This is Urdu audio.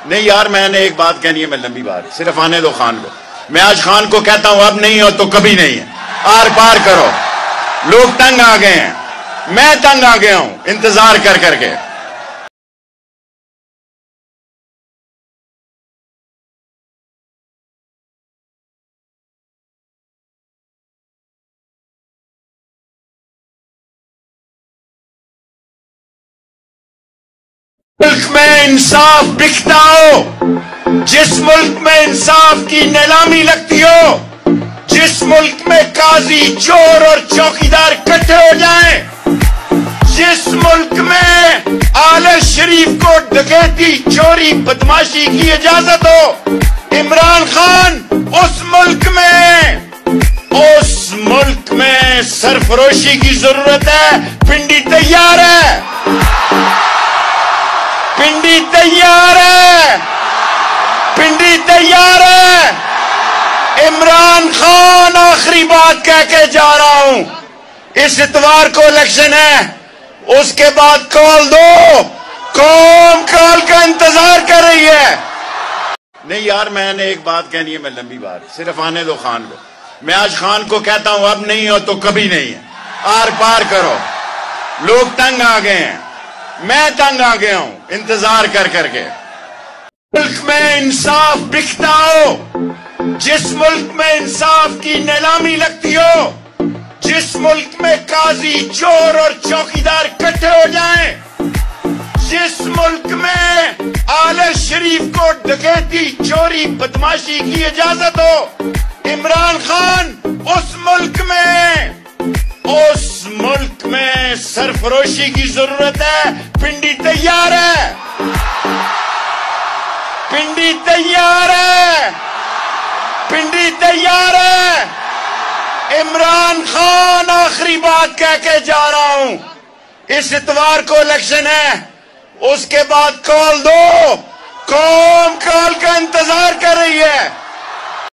نہیں یار میں نے ایک بات کہنی ہے، میں لمبی بات، صرف آنے دو خان کو. میں آج خان کو کہتا ہوں اب نہیں ہو تو کبھی نہیں ہے، آر پار کرو. لوگ تنگ آ گئے ہیں، میں تنگ آ گیا ہوں انتظار کر کر کے. ملک میں انصاف بکتا ہو، جس ملک میں انصاف کی نیلامی لگتی ہو، جس ملک میں قاضی چور اور چوکیدار اکٹھے ہو جائیں، جس ملک میں آل شریف کو ڈکیتی چوری بدماشی کی اجازت ہو، عمران خان اس ملک میں سرفروشی کی ضرورت ہے. پنڈی تیار ہے، پنڈی تیار ہے، پنڈی تیار ہے. عمران خان آخری بات کہہ کے جا رہا ہوں، اس اتوار کو الیکشن ہے، اس کے بعد کال دو، قوم کال کا انتظار کر رہی ہے. نہیں یار میں نے ایک بات کہنی ہے، میں لمبی بات، صرف آنے دو خان کو. میں آج خان کو کہتا ہوں اب نہیں ہو تو کبھی نہیں ہے، آر پار کرو. لوگ تنگ آ گئے ہیں، میں تنگ آ گیا ہوں انتظار کر کر کے. ملک میں انصاف بکتا ہو، جس ملک میں انصاف کی نیلامی لگتی ہو، جس ملک میں قاضی چور اور چوکیدار اکٹھے ہو جائیں، جس ملک میں آل شریف کو ڈکیتی چوری بدماشی کی اجازت ہو، عمران خان اس ملک میں سرفروشی کی ضرورت ہے. پنڈی تیار ہے، پنڈی تیار ہے، پنڈی تیار ہے. عمران خان آخری بات کہہ کے جا رہا ہوں، اس اتوار کو الیکشن ہے، اس کے بعد کال دو، قوم کال کا انتظار کر رہی ہے.